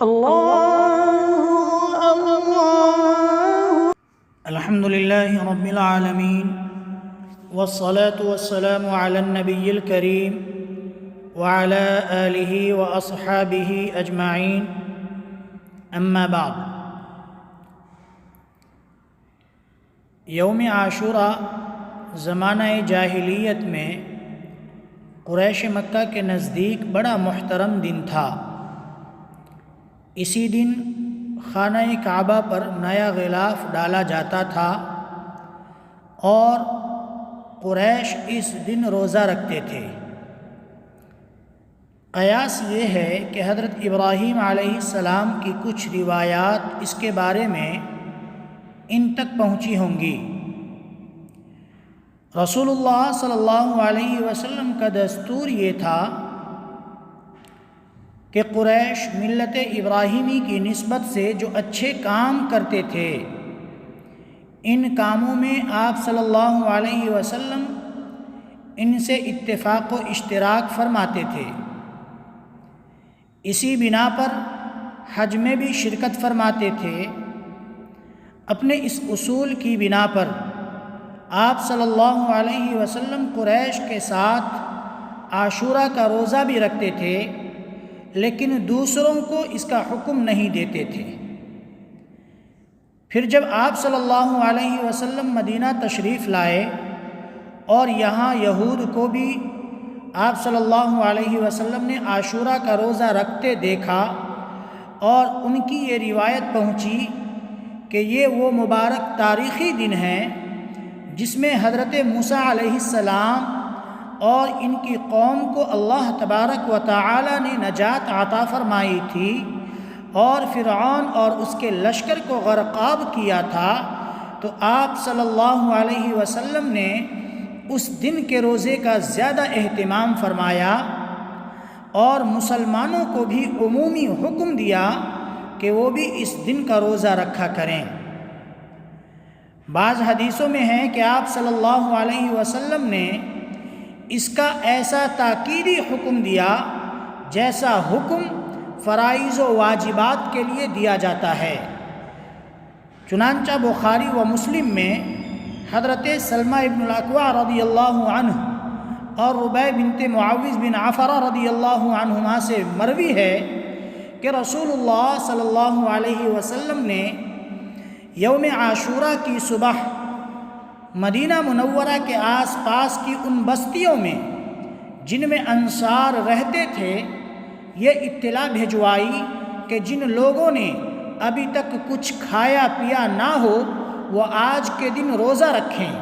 اللہ اللہ الحمد للہ رب العالمین والصلاة والسلام علی النبی الکریم وعلی آلہ واصحابہ اجمعین اما بعد۔ یوم عاشوراء زمانہ جاہلیت میں قریش مکہ کے نزدیک بڑا محترم دن تھا۔ اسی دن خانہ کعبہ پر نیا غلاف ڈالا جاتا تھا اور قریش اس دن روزہ رکھتے تھے۔ قیاس یہ ہے کہ حضرت ابراہیم علیہ السلام کی کچھ روایات اس کے بارے میں ان تک پہنچی ہوں گی۔ رسول اللہ صلی اللہ علیہ وسلم کا دستور یہ تھا کہ قریش ملت ابراہیمی کی نسبت سے جو اچھے کام کرتے تھے ان کاموں میں آپ صلی اللہ علیہ وسلم ان سے اتفاق و اشتراک فرماتے تھے۔ اسی بنا پر حج میں بھی شرکت فرماتے تھے۔ اپنے اس اصول کی بنا پر آپ صلی اللہ علیہ وسلم قریش کے ساتھ عاشوراء کا روزہ بھی رکھتے تھے، لیکن دوسروں کو اس کا حکم نہیں دیتے تھے۔ پھر جب آپ صلی اللہ علیہ وسلم مدینہ تشریف لائے اور یہاں یہود کو بھی آپ صلی اللہ علیہ وسلم نے عاشوراء کا روزہ رکھتے دیکھا اور ان کی یہ روایت پہنچی کہ یہ وہ مبارک تاریخی دن ہے جس میں حضرت موسیٰ علیہ السلام اور ان کی قوم کو اللہ تبارک و تعالی نے نجات عطا فرمائی تھی اور فرعون اور اس کے لشکر کو غرقاب کیا تھا، تو آپ صلی اللہ علیہ وسلم نے اس دن کے روزے کا زیادہ اہتمام فرمایا اور مسلمانوں کو بھی عمومی حکم دیا کہ وہ بھی اس دن کا روزہ رکھا کریں۔ بعض حدیثوں میں ہے کہ آپ صلی اللہ علیہ وسلم نے اس کا ایسا تاکیدی حکم دیا جیسا حکم فرائض و واجبات کے لیے دیا جاتا ہے۔ چنانچہ بخاری و مسلم میں حضرت سلمہ ابن الاکوع رضی اللہ عنہ اور ربیع بنت معوذ بن عفرہ رضی اللہ عنہما سے مروی ہے کہ رسول اللہ صلی اللہ علیہ وسلم نے یوم عاشوراء کی صبح مدینہ منورہ کے آس پاس کی ان بستیوں میں جن میں انصار رہتے تھے یہ اطلاع بھیجوائی کہ جن لوگوں نے ابھی تک کچھ کھایا پیا نہ ہو وہ آج کے دن روزہ رکھیں۔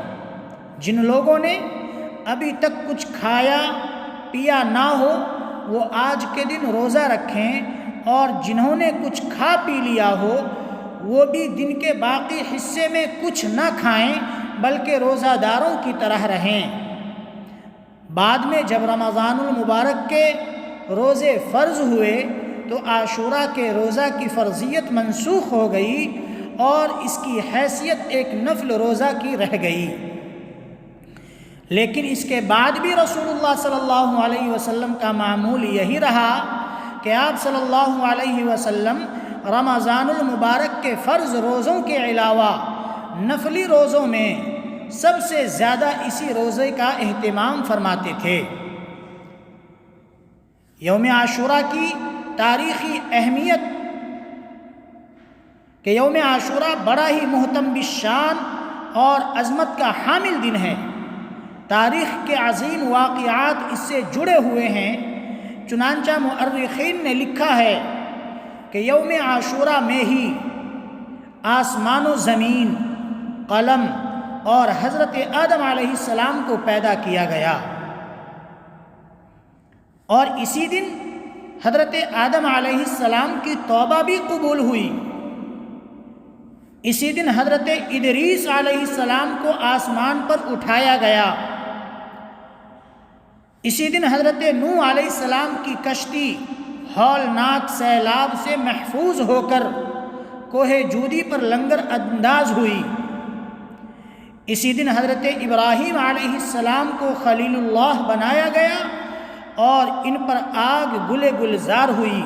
جن لوگوں نے ابھی تک کچھ کھایا پیا نہ ہو وہ آج کے دن روزہ رکھیں، اور جنہوں نے کچھ کھا پی لیا ہو وہ بھی دن کے باقی حصے میں کچھ نہ کھائیں بلکہ روزہ داروں کی طرح رہیں۔ بعد میں جب رمضان المبارک کے روزے فرض ہوئے تو عاشوراء کے روزہ کی فرضیت منسوخ ہو گئی اور اس کی حیثیت ایک نفل روزہ کی رہ گئی۔ لیکن اس کے بعد بھی رسول اللہ صلی اللہ علیہ وسلم کا معمول یہی رہا کہ آپ صلی اللہ علیہ وسلم رمضان المبارک کے فرض روزوں کے علاوہ نفلی روزوں میں سب سے زیادہ اسی روزے کا اہتمام فرماتے تھے۔ یوم عاشوراء کی تاریخی اہمیت کہ یوم عاشوراء بڑا ہی محتم بالشان اور عظمت کا حامل دن ہے۔ تاریخ کے عظیم واقعات اس سے جڑے ہوئے ہیں۔ چنانچہ مؤرخین نے لکھا ہے کہ یوم عاشوراء میں ہی آسمان و زمین، قلم اور حضرت آدم علیہ السلام کو پیدا کیا گیا، اور اسی دن حضرت آدم علیہ السلام کی توبہ بھی قبول ہوئی۔ اسی دن حضرت ادریس علیہ السلام کو آسمان پر اٹھایا گیا۔ اسی دن حضرت نوح علیہ السلام کی کشتی ہولناک سیلاب سے محفوظ ہو کر کوہ جودی پر لنگر انداز ہوئی۔ اسی دن حضرت ابراہیم علیہ السلام کو خلیل اللہ بنایا گیا اور ان پر آگ گلے گلزار ہوئی۔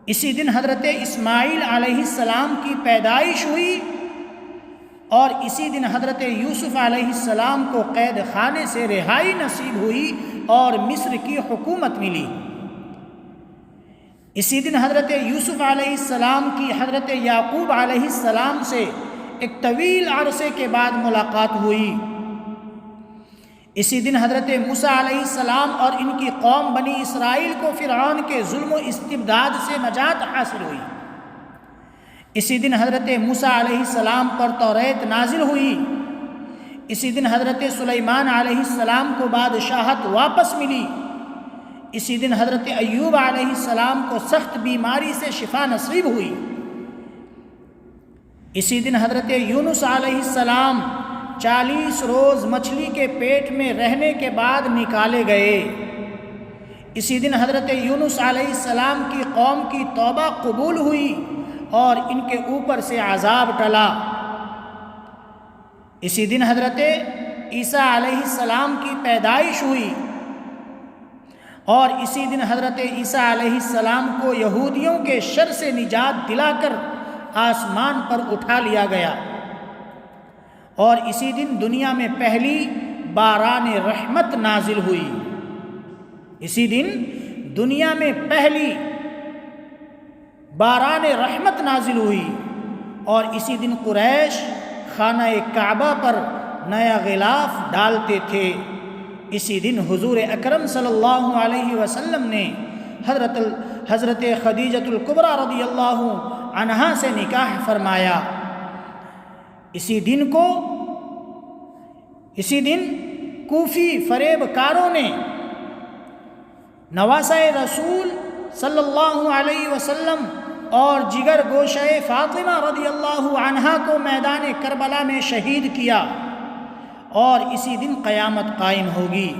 اسی دن حضرت اسماعیل علیہ السلام کی پیدائش ہوئی اور اسی دن حضرت یوسف علیہ السلام کو قید خانے سے رہائی نصیب ہوئی اور مصر کی حکومت ملی۔ اسی دن حضرت یوسف علیہ السلام کی حضرت یعقوب علیہ السلام سے ایک طویل عرصے کے بعد ملاقات ہوئی۔ اسی دن حضرت موسیٰ علیہ السلام اور ان کی قوم بنی اسرائیل کو فرعون کے ظلم و استبداد سے نجات حاصل ہوئی۔ اسی دن حضرت موسیٰ علیہ السلام پر توریت نازل ہوئی۔ اسی دن حضرت سلیمان علیہ السلام کو بادشاہت واپس ملی۔ اسی دن حضرت ایوب علیہ السلام کو سخت بیماری سے شفا نصیب ہوئی۔ اسی دن حضرت یونس علیہ السلام 40 روز مچھلی کے پیٹ میں رہنے کے بعد نکالے گئے۔ اسی دن حضرت یونس علیہ السلام کی قوم کی توبہ قبول ہوئی اور ان کے اوپر سے عذاب ٹلا۔ اسی دن حضرت عیسیٰ علیہ السلام کی پیدائش ہوئی اور اسی دن حضرت عیسیٰ علیہ السلام کو یہودیوں کے شر سے نجات دلا کر آسمان پر اٹھا لیا گیا، اور اسی دن دنیا میں پہلی باران رحمت نازل ہوئی۔ اسی دن دنیا میں پہلی باران رحمت نازل ہوئی اور اسی دن قریش خانہ کعبہ پر نیا غلاف ڈالتے تھے۔ اسی دن حضور اکرم صلی اللہ علیہ وسلم نے حضرت خدیجۃ الکبریٰ رضی اللہ عنہا سے نکاح فرمایا۔ اسی دن کوفی فریب کاروں نے نواسہ رسول صلی اللہ علیہ وسلم اور جگر گوشہ فاطمہ رضی اللہ عنہا کو میدان کربلا میں شہید کیا، اور اسی دن قیامت قائم ہوگی۔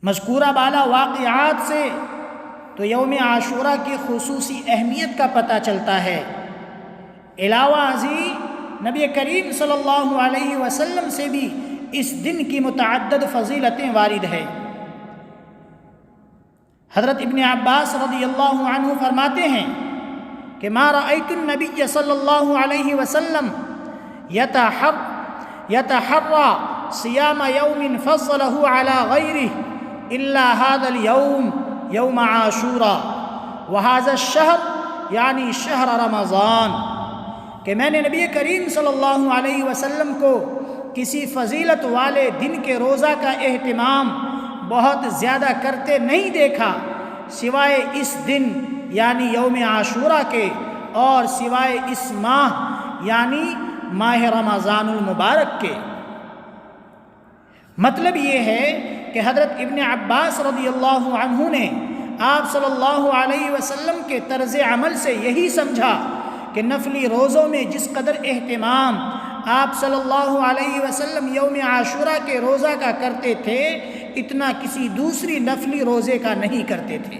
مذکورہ بالا واقعات سے تو یوم عاشوراء کی خصوصی اہمیت کا پتہ چلتا ہے۔ علاوہ ازیں نبی کریم صلی اللہ علیہ وسلم سے بھی اس دن کی متعدد فضیلتیں وارد ہیں۔ حضرت ابن عباس رضی اللہ عنہ فرماتے ہیں کہ ما رأیت النبی صلی اللہ علیہ وسلم یتحرى صیام یوم فضلہ علی غیرہ الا هذا اليوم یوم عاشوراء وهذا الشہر یعنی شہر رمضان، کہ میں نے نبی کریم صلی اللہ علیہ وسلم کو کسی فضیلت والے دن کے روزہ کا اہتمام بہت زیادہ کرتے نہیں دیکھا سوائے اس دن یعنی یوم عاشوراء کے، اور سوائے اس ماہ یعنی ماہ رمضان المبارک کے۔ مطلب یہ ہے کہ حضرت ابن عباس رضی اللہ عنہ نے آپ صلی اللہ علیہ وسلم کے طرز عمل سے یہی سمجھا کہ نفلی روزوں میں جس قدر اہتمام آپ صلی اللہ علیہ وسلم یوم عاشوراء کے روزہ کا کرتے تھے اتنا کسی دوسری نفلی روزے کا نہیں کرتے تھے۔